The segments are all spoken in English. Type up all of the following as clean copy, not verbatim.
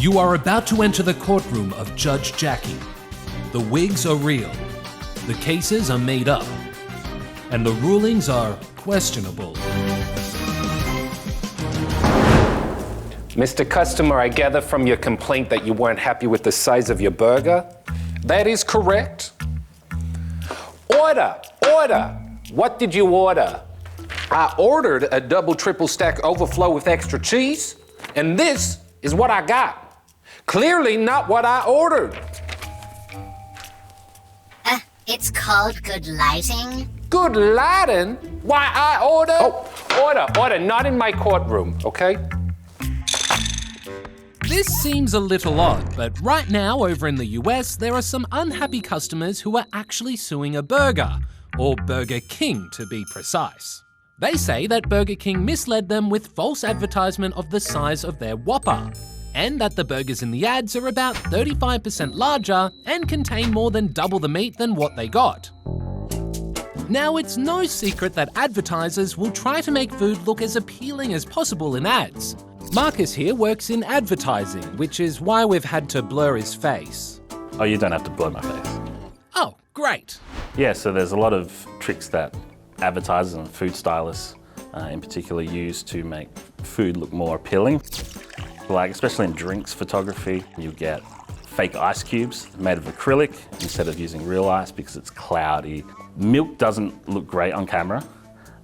You are about to enter the courtroom of Judge Jackie. The wigs are real, the cases are made up, and the rulings are questionable. Mr. Customer, I gather from your complaint that you weren't happy with the size of your burger. That is correct. Order, order. What did you order? I ordered a double triple stack overflow with extra cheese, and this is what I got. Clearly not what I ordered. It's called good lighting. Good lighting? Why I order? Oh, order, not in my courtroom, okay? This seems a little odd, but right now over in the US, there are some unhappy customers who are actually suing a burger, or Burger King to be precise. They say that Burger King misled them with false advertisement of the size of their Whopper, and that the burgers in the ads are about 35% larger and contain more than double the meat than what they got. Now, it's no secret that advertisers will try to make food look as appealing as possible in ads. Marcus here works in advertising, which is why we've had to blur his face. Oh, you don't have to blur my face. Oh, great. Yeah, so there's a lot of tricks that advertisers and food stylists in particular use to make food look more appealing. Like, especially in drinks photography, you get fake ice cubes made of acrylic instead of using real ice because it's cloudy. Milk doesn't look great on camera.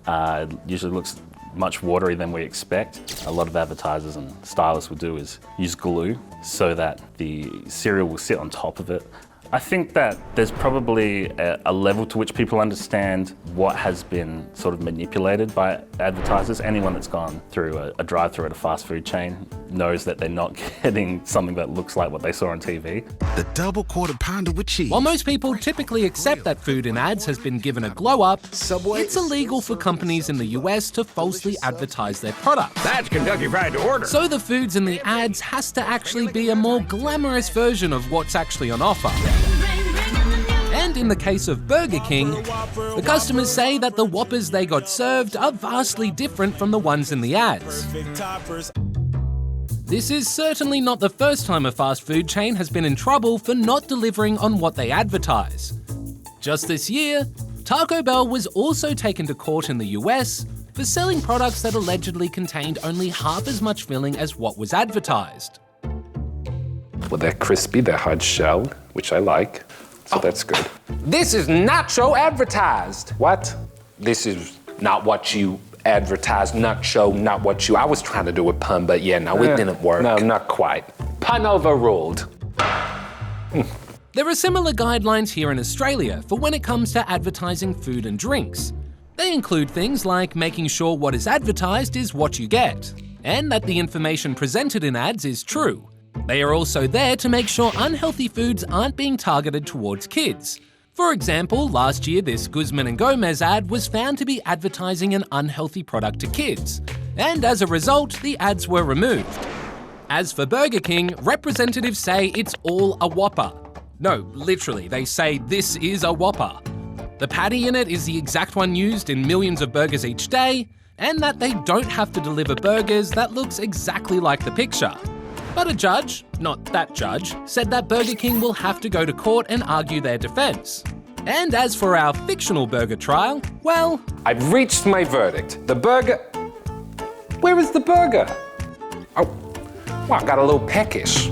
It usually looks much watery than we expect. A lot of advertisers and stylists will do is use glue so that the cereal will sit on top of it. I think that there's probably a level to which people understand what has been sort of manipulated by advertisers. Anyone that's gone through a drive-through at a fast food chain knows that they're not getting something that looks like what they saw on TV. The double quarter pounder with cheese. While most people typically accept that food in ads has been given a glow-up, it's illegal for companies in the US to falsely advertise their products. That's Kentucky Fried to order. So the foods in the ads has to actually be a more glamorous version of what's actually on offer. And in the case of Burger King, the customers say that the Whoppers they got served are vastly different from the ones in the ads. This is certainly not the first time a fast food chain has been in trouble for not delivering on what they advertise. Just this year, Taco Bell was also taken to court in the US for selling products that allegedly contained only half as much filling as what was advertised. Well, they're crispy, they're hard-shelled, which I like. So that's good. This is nacho advertised. What? This is not what you advertised, nacho, not what you... I was trying to do a pun, but yeah, no, it didn't work. No, not quite. Pun overruled. There are similar guidelines here in Australia for when it comes to advertising food and drinks. They include things like making sure what is advertised is what you get, and that the information presented in ads is true. They are also there to make sure unhealthy foods aren't being targeted towards kids. For example, last year this 𝗦𝗧𝗢𝗥𝗬 ad was found to be advertising an unhealthy product to kids, and as a result, the ads were removed. As for Burger King, representatives say it's all a Whopper. No, literally, they say this is a Whopper. The patty in it is the exact one used in millions of burgers each day, and that they don't have to deliver burgers that looks exactly like the picture. But a judge, not that judge, said that Burger King will have to go to court and argue their defense. And as for our fictional burger trial, well... I've reached my verdict. The burger... Where is the burger? Oh, well, I got a little peckish.